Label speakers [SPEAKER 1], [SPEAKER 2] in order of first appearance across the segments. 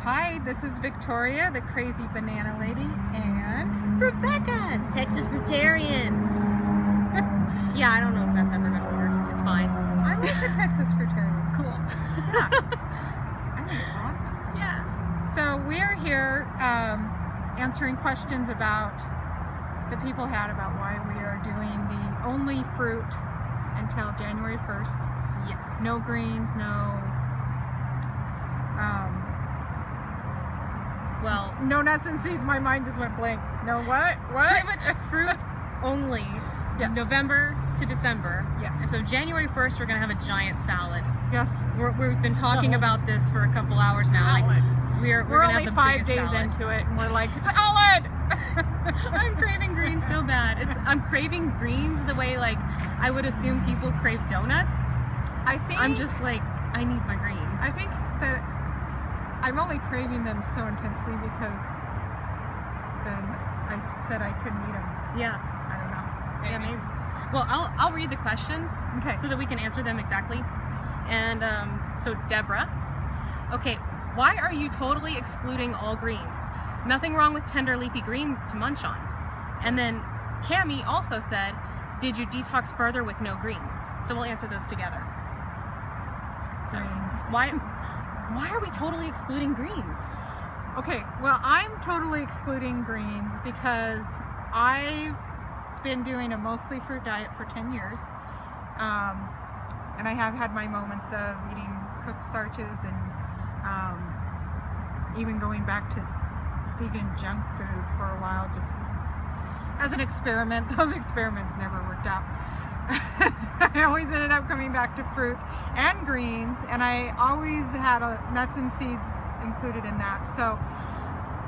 [SPEAKER 1] Hi, this is Victoria, the crazy banana lady, and
[SPEAKER 2] Rebecca, Texas Fruitarian. Yeah, I don't know if that's ever gonna work. It's fine.
[SPEAKER 1] I like the Texas Fruitarian.
[SPEAKER 2] Cool.
[SPEAKER 1] Yeah, I think it's awesome.
[SPEAKER 2] Yeah.
[SPEAKER 1] So we are here answering questions about the people had about why we are doing the only fruit until January 1st.
[SPEAKER 2] Yes.
[SPEAKER 1] No greens, no nuts and seeds. My mind just went blank. No what? What?
[SPEAKER 2] Pretty much fruit only.
[SPEAKER 1] Yes.
[SPEAKER 2] November to December.
[SPEAKER 1] Yes.
[SPEAKER 2] And so January 1st, we're gonna have a giant salad.
[SPEAKER 1] Yes.
[SPEAKER 2] We've been talking about this for a couple hours now.
[SPEAKER 1] Salad.
[SPEAKER 2] Like, we're
[SPEAKER 1] We're
[SPEAKER 2] gonna
[SPEAKER 1] only
[SPEAKER 2] have the
[SPEAKER 1] 5
[SPEAKER 2] biggest
[SPEAKER 1] days
[SPEAKER 2] salad.
[SPEAKER 1] into it, and we're like, salad!
[SPEAKER 2] I'm craving greens so bad. I'm craving greens the way like I would assume people crave donuts.
[SPEAKER 1] I think
[SPEAKER 2] I'm just like, I need my greens.
[SPEAKER 1] I think that I'm only craving them so intensely because then I said I couldn't eat them.
[SPEAKER 2] Yeah.
[SPEAKER 1] I don't know.
[SPEAKER 2] Yeah, maybe. Well, I'll read the questions
[SPEAKER 1] Okay.
[SPEAKER 2] so that we can answer them exactly. And so Deborah, okay, why are you totally excluding all greens? Nothing wrong with tender leafy greens to munch on. And then Cami also said, did you detox further with no greens? So we'll answer those together. So
[SPEAKER 1] Greens.
[SPEAKER 2] why are we totally excluding greens?
[SPEAKER 1] Okay, well, I'm totally excluding greens because I've been doing a mostly fruit diet for 10 years. And I have had my moments of eating cooked starches and even going back to vegan junk food for a while, just as an experiment. Those experiments never worked out. I always ended up coming back to fruit and greens, and I always had nuts and seeds included in that. So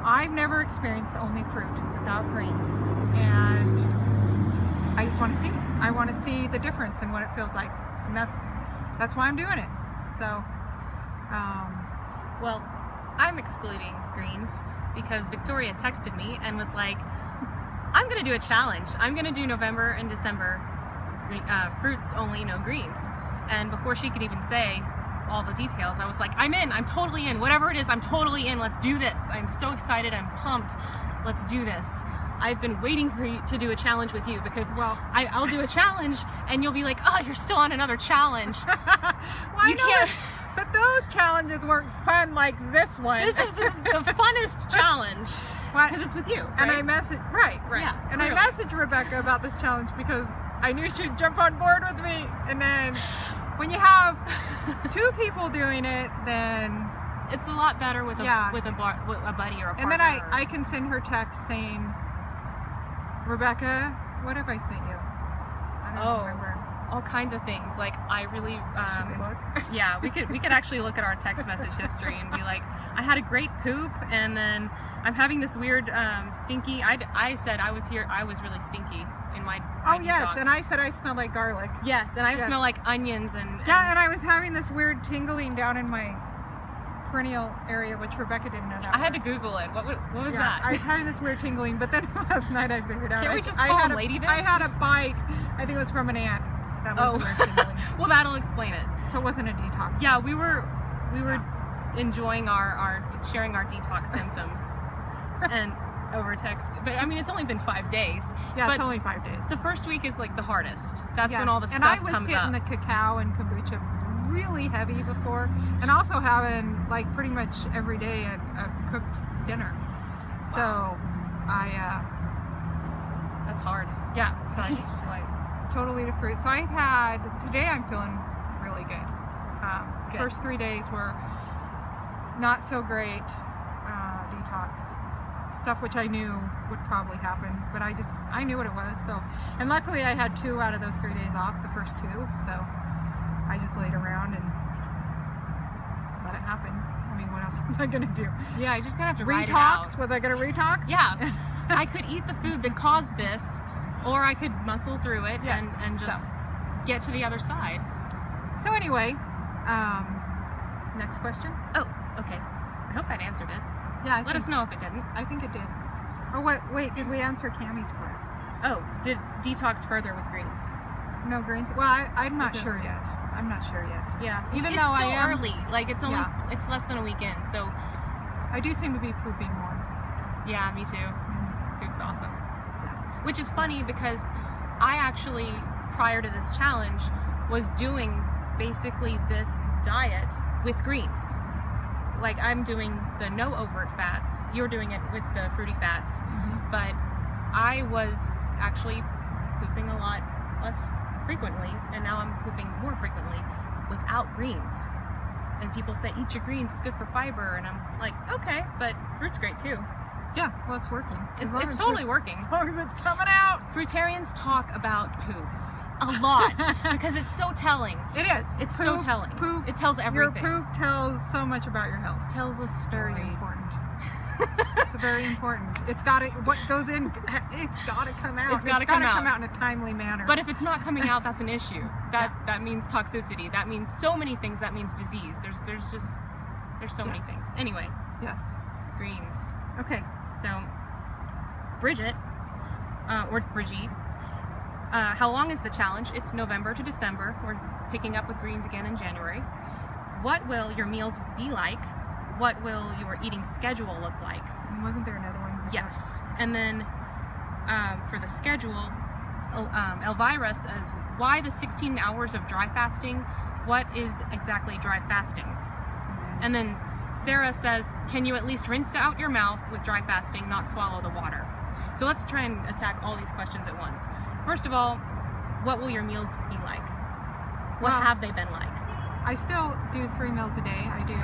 [SPEAKER 1] I've never experienced only fruit without greens, and I just want to see. I want to see the difference in what it feels like, and that's why I'm doing it. So,
[SPEAKER 2] Well, I'm excluding greens because Victoria texted me and was like, I'm going to do a challenge. I'm going to do November and December fruits only, no greens. And before she could even say all the details, I was like, I'm in. I'm totally in. Whatever it is, I'm totally in. Let's do this. I'm so excited. I'm pumped. Let's do this. I've been waiting for you to do a challenge with you because, well, I'll do a challenge and you'll be like, oh, you're still on another challenge.
[SPEAKER 1] well, but those challenges weren't fun like this one.
[SPEAKER 2] This is the funnest challenge because it's with you. Right?
[SPEAKER 1] And I messaged, right.
[SPEAKER 2] Yeah,
[SPEAKER 1] and
[SPEAKER 2] clearly.
[SPEAKER 1] I messaged Rebecca about this challenge because I knew she'd jump on board with me. And then when you have two people doing it, then
[SPEAKER 2] it's a lot better with a buddy or a partner.
[SPEAKER 1] And then I can send her text saying, Rebecca, what have I sent you? I don't remember.
[SPEAKER 2] All kinds of things. Like I really, yeah, we could actually look at our text message history and be like, I had a great poop, and then I'm having this weird stinky. I said I was really stinky in my
[SPEAKER 1] yes,
[SPEAKER 2] detox.
[SPEAKER 1] and I said I smell like garlic.
[SPEAKER 2] Yes, and I smell like onions and
[SPEAKER 1] and I was having this weird tingling down in my perineal area, which Rebecca didn't know that.
[SPEAKER 2] I had to Google it. What was that?
[SPEAKER 1] I was having this weird tingling, but then last night I figured out.
[SPEAKER 2] Can't we just call them lady bits?
[SPEAKER 1] I had a bite. I think it was from an ant. That was the weird tingling.
[SPEAKER 2] Well, that'll explain it.
[SPEAKER 1] So it wasn't a detox.
[SPEAKER 2] Yeah, we were enjoying our sharing our detox symptoms and over text. But I mean, it's only been 5 days.
[SPEAKER 1] Yeah,
[SPEAKER 2] but
[SPEAKER 1] it's only 5 days.
[SPEAKER 2] The first week is like the hardest. That's when all the stuff
[SPEAKER 1] comes up.
[SPEAKER 2] comes
[SPEAKER 1] And I was
[SPEAKER 2] up.
[SPEAKER 1] hitting the cacao and kombucha really heavy before, and also having like pretty much every day a cooked dinner. So
[SPEAKER 2] that's hard.
[SPEAKER 1] Yeah, so I just was like totally to fruit. So today I'm feeling really good.
[SPEAKER 2] Good.
[SPEAKER 1] First 3 days were not so great detox stuff, which I knew would probably happen, but I knew what it was. So, and luckily I had 2 out of those 3 days off, the first 2, so I just laid around and let it happen. I mean, what else was I gonna do?
[SPEAKER 2] Yeah, I just kind of have to ride it out.
[SPEAKER 1] Retox? Was I gonna retox?
[SPEAKER 2] Yeah, I could eat the food that caused this, or I could muscle through it and just get to the other side.
[SPEAKER 1] So anyway, next question.
[SPEAKER 2] Oh, okay. I hope that answered it.
[SPEAKER 1] Yeah.
[SPEAKER 2] Let us know if it didn't.
[SPEAKER 1] I think it did. Oh wait, did we answer Cammie's part?
[SPEAKER 2] Oh, did detox further with greens?
[SPEAKER 1] No greens. Well, I'm not sure yet. I'm not sure yet.
[SPEAKER 2] Yeah.
[SPEAKER 1] Even
[SPEAKER 2] it's
[SPEAKER 1] though
[SPEAKER 2] so
[SPEAKER 1] I am
[SPEAKER 2] early. Like it's only it's less than a week in, so
[SPEAKER 1] I do seem to be pooping more.
[SPEAKER 2] Yeah, me too. Poop's awesome.
[SPEAKER 1] Yeah.
[SPEAKER 2] Which is funny because I actually, prior to this challenge, was doing basically this diet with greens. Like, I'm doing the no overt fats, you're doing it with the fruity fats, but I was actually pooping a lot less frequently, and now I'm pooping more frequently without greens. And people say, eat your greens, it's good for fiber, and I'm like, okay, but fruit's great too.
[SPEAKER 1] Yeah, well, it's working.
[SPEAKER 2] It's totally working.
[SPEAKER 1] As long as it's coming out.
[SPEAKER 2] Fruitarians talk about poop a lot because it's so telling.
[SPEAKER 1] It is.
[SPEAKER 2] It's so telling.
[SPEAKER 1] Poop.
[SPEAKER 2] It tells everything.
[SPEAKER 1] Your poop tells so much about your health.
[SPEAKER 2] It tells a story.
[SPEAKER 1] Very important. It's very important. It's got to, what goes in, it's got to come out.
[SPEAKER 2] It's gotta come out.
[SPEAKER 1] in a timely manner.
[SPEAKER 2] But if it's not coming out, that's an issue. That means toxicity. That means so many things. That means disease. There's so many things. Anyway,
[SPEAKER 1] yes.
[SPEAKER 2] greens.
[SPEAKER 1] Okay.
[SPEAKER 2] So, Bridget, or Brigitte, how long is the challenge? It's November to December. We're picking up with greens again in January. What will your meals be like? What will your eating schedule look like?
[SPEAKER 1] And wasn't there another one?
[SPEAKER 2] Yes. And then for the schedule, Elvira says, why the 16 hours of dry fasting? What is exactly dry fasting? And then Sarah says, can you at least rinse out your mouth with dry fasting, not swallow the water? So let's try and attack all these questions at once. First of all, what will your meals be like? What have they been like?
[SPEAKER 1] I still do 3 meals a day. I do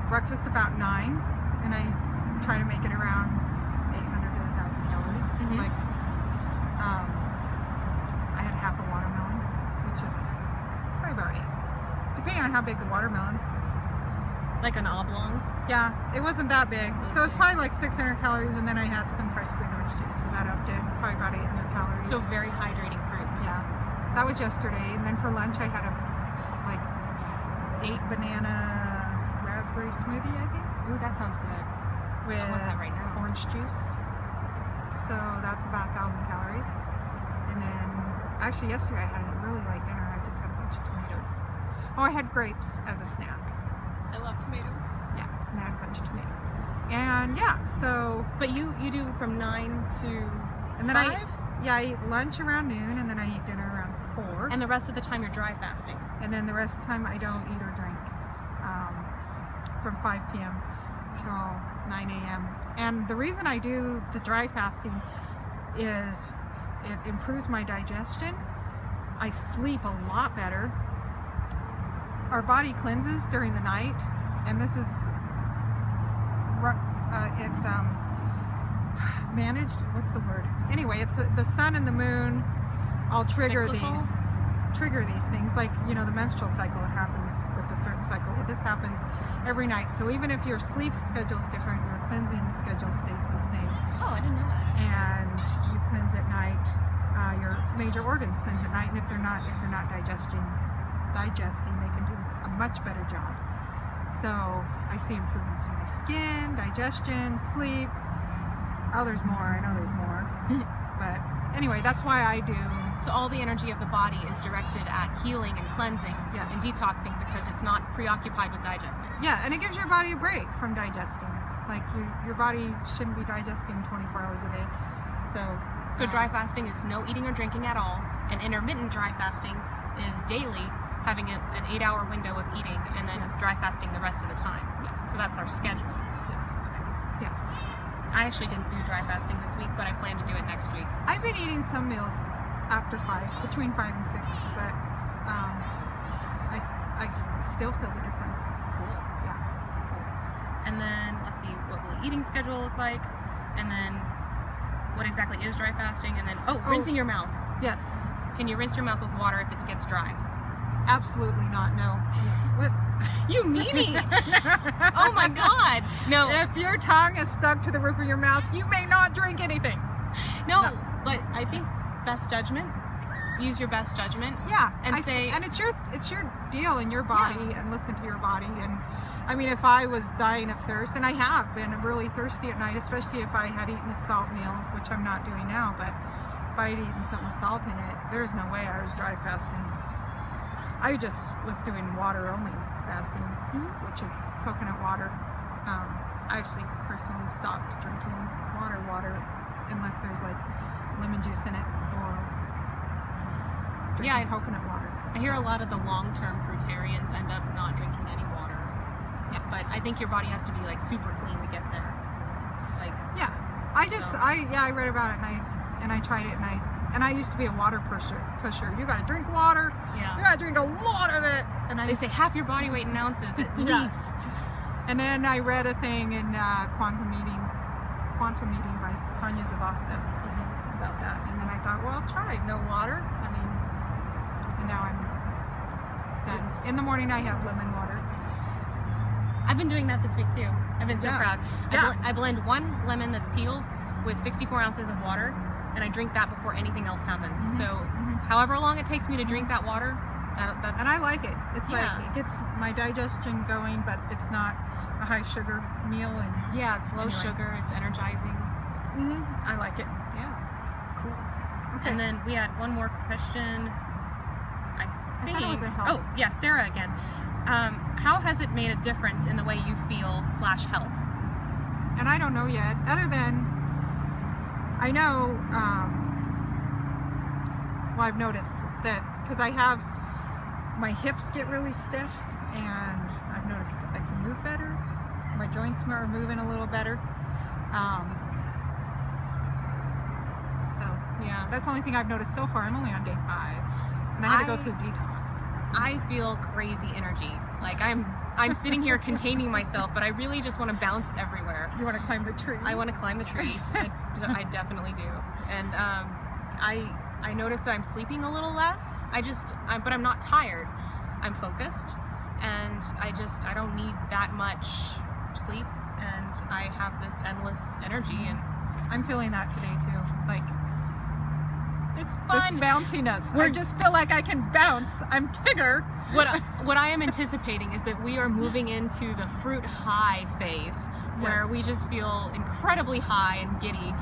[SPEAKER 1] breakfast about 9, and I try to make it around 800 to 1,000 calories. Like, I had half a watermelon, which is probably about 8, depending on how big the watermelon.
[SPEAKER 2] Like an oblong?
[SPEAKER 1] Yeah, it wasn't that big. So it's probably like 600 calories, and then I had some fresh squeezed orange juice, so that upped it. Probably about 800 calories.
[SPEAKER 2] So very hydrating fruits.
[SPEAKER 1] Yeah, that was yesterday. And then for lunch, I had a 8 banana raspberry smoothie, I think.
[SPEAKER 2] Ooh, that sounds good.
[SPEAKER 1] With
[SPEAKER 2] I want that right now.
[SPEAKER 1] orange juice. So that's about 1,000 calories. And then, actually yesterday I had a really light dinner. I just had a bunch of tomatoes. Oh, I had grapes as a snack.
[SPEAKER 2] I love tomatoes.
[SPEAKER 1] Yeah, and I had a bunch of tomatoes. And yeah, so.
[SPEAKER 2] But you do from 9 to
[SPEAKER 1] and then
[SPEAKER 2] 5?
[SPEAKER 1] I eat lunch around noon, and then I eat dinner around 4.
[SPEAKER 2] And the rest of the time you're dry fasting.
[SPEAKER 1] And then the rest of the time I don't eat or drink from 5 p.m. till 9 a.m. And the reason I do the dry fasting is it improves my digestion. I sleep a lot better. Our body cleanses during the night, and this is it's managed. What's the word? Anyway, it's the sun and the moon all trigger these things, like, you know, the menstrual cycle. It happens with a certain cycle. Well, this happens every night. So even if your sleep schedule is different, your cleansing schedule stays the same.
[SPEAKER 2] Oh, I didn't know that.
[SPEAKER 1] And you cleanse at night. Your major organs cleanse at night, and if you're not digesting, they can do a much better job. So I see improvements in my skin, digestion, sleep. Oh, there's more. I know there's more. But anyway, that's why I do.
[SPEAKER 2] So all the energy of the body is directed at healing and cleansing and detoxing because it's not preoccupied with digesting.
[SPEAKER 1] Yeah, and it gives your body a break from digesting. Like, your body shouldn't be digesting 24 hours a day. So
[SPEAKER 2] dry fasting is no eating or drinking at all, and intermittent dry fasting is daily, having an 8-hour window of eating, and then dry fasting the rest of the time.
[SPEAKER 1] Yes.
[SPEAKER 2] So that's our schedule.
[SPEAKER 1] Yes. Okay. Yes.
[SPEAKER 2] I actually didn't do dry fasting this week, but I plan to do it next week.
[SPEAKER 1] I've been eating some meals after 5, between 5 and 6, but I still feel the difference.
[SPEAKER 2] Cool.
[SPEAKER 1] Yeah.
[SPEAKER 2] Cool. And then, let's see, what will the eating schedule look like? And then, what exactly is dry fasting? And then, rinsing your mouth.
[SPEAKER 1] Yes.
[SPEAKER 2] Can you rinse your mouth with water if it gets dry?
[SPEAKER 1] Absolutely not, no. What?
[SPEAKER 2] You meanie! Oh my God! No.
[SPEAKER 1] If your tongue is stuck to the roof of your mouth, you may not drink anything.
[SPEAKER 2] No. But I think best judgment. Use your best judgment.
[SPEAKER 1] Yeah.
[SPEAKER 2] And
[SPEAKER 1] it's your deal in your body, and listen to your body. And I mean, if I was dying of thirst, and I have been really thirsty at night, especially if I had eaten a salt meal, which I'm not doing now, but if I had eaten something with salt in it, there's no way I was dry fasting. I just was doing water only fasting, which is coconut water. I actually personally stopped drinking water unless there's like lemon juice in it or drinking coconut water.
[SPEAKER 2] I hear a lot of the long-term fruitarians end up not drinking any water.
[SPEAKER 1] Yeah.
[SPEAKER 2] But I think your body has to be like super clean to get there. Like
[SPEAKER 1] yeah, I read about it and I tried it and I used to be a water pusher. You gotta drink water.
[SPEAKER 2] Yeah.
[SPEAKER 1] You gotta drink a lot of it. And
[SPEAKER 2] they say half your body weight in ounces at least.
[SPEAKER 1] And then I read a thing in Quantum Meeting by Tanya Zavasta about that. And then I thought, well, I'll try no water. I mean, and now I'm done. In the morning I have lemon water.
[SPEAKER 2] I've been doing that this week too. I've been so proud.
[SPEAKER 1] Yeah.
[SPEAKER 2] I blend one lemon that's peeled with 64 ounces of water, and I drink that before anything else happens. So however long it takes me to drink that water, that's...
[SPEAKER 1] And I like it. It's like, it gets my digestion going, but it's not a high sugar meal. And
[SPEAKER 2] yeah, it's low sugar, it's energizing.
[SPEAKER 1] I like it.
[SPEAKER 2] Yeah, cool.
[SPEAKER 1] Okay.
[SPEAKER 2] And then we had one more question. I think
[SPEAKER 1] it was a health.
[SPEAKER 2] Oh yeah, Sarah again. How has it made a difference in the way you feel / health?
[SPEAKER 1] And I don't know yet, other than I know, well, I've noticed that because I have my hips get really stiff, and I've noticed I can move better. My joints are moving a little better. So
[SPEAKER 2] yeah,
[SPEAKER 1] that's the only thing I've noticed so far. I'm only on day 5, and I had to go through detox.
[SPEAKER 2] I feel crazy energy. Like I'm sitting here containing myself, but I really just want to bounce everywhere.
[SPEAKER 1] You want to climb the tree?
[SPEAKER 2] I want to climb the tree. I definitely do. And I noticed that I'm sleeping a little less. But I'm not tired. I'm focused, and I don't need that much sleep, and I have this endless energy, and
[SPEAKER 1] I'm feeling that today too. Like,
[SPEAKER 2] it's fun.
[SPEAKER 1] This bounciness. I just feel like I can bounce. I'm Tigger.
[SPEAKER 2] What I am anticipating is that we are moving into the fruit high phase, where we just feel incredibly high and giddy.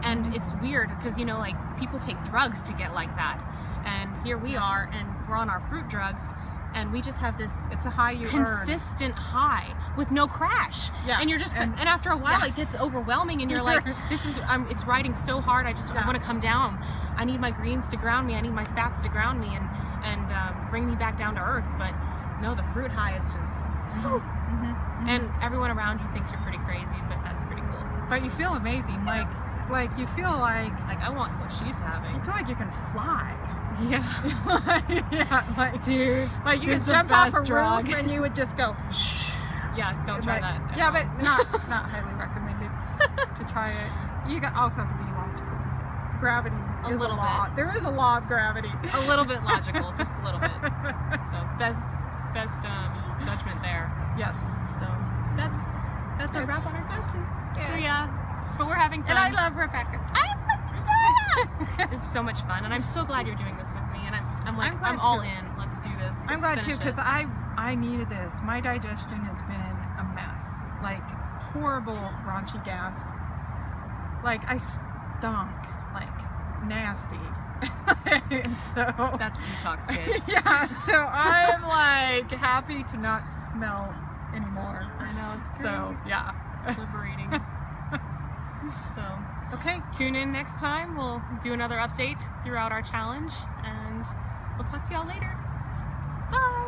[SPEAKER 2] And it's weird because, like, people take drugs to get like that. And here we are, and we're on our fruit drugs, and we just have this
[SPEAKER 1] it's a high you
[SPEAKER 2] consistent high with no crash. Yeah. And you're just and after a while it gets overwhelming, and you're like, it's riding so hard, I want to come down. I need my greens to ground me, I need my fats to ground me and bring me back down to earth. But no, the fruit high is just and everyone around you thinks you're pretty crazy, but that's pretty cool.
[SPEAKER 1] But you feel amazing. Like you feel like
[SPEAKER 2] I want what she's having.
[SPEAKER 1] You feel like you can fly.
[SPEAKER 2] Yeah.
[SPEAKER 1] Dude, like you could jump off a roof and you would just go
[SPEAKER 2] yeah, don't try that.
[SPEAKER 1] Yeah, but not highly recommended to try it. You also have to be logical. Gravity is a law. There is a law of gravity.
[SPEAKER 2] A little bit logical, just a little bit. So best judgment there.
[SPEAKER 1] Yes.
[SPEAKER 2] So that's a wrap on our questions. Yeah. So yeah, but we're having fun.
[SPEAKER 1] And I love Rebecca.
[SPEAKER 2] This is so much fun, and I'm so glad you're doing this with me. And I'm all in. Let's do this.
[SPEAKER 1] I'm glad too, because I needed this. My digestion has been a mess. Like horrible raunchy gas. Like I stunk like nasty. And so
[SPEAKER 2] that's detox, kids.
[SPEAKER 1] Yeah. So I'm like happy to not smell anymore.
[SPEAKER 2] I know, it's great.
[SPEAKER 1] So yeah,
[SPEAKER 2] it's liberating. So.
[SPEAKER 1] Okay.
[SPEAKER 2] Tune in next time. We'll do another update throughout our challenge, and we'll talk to y'all later. Bye!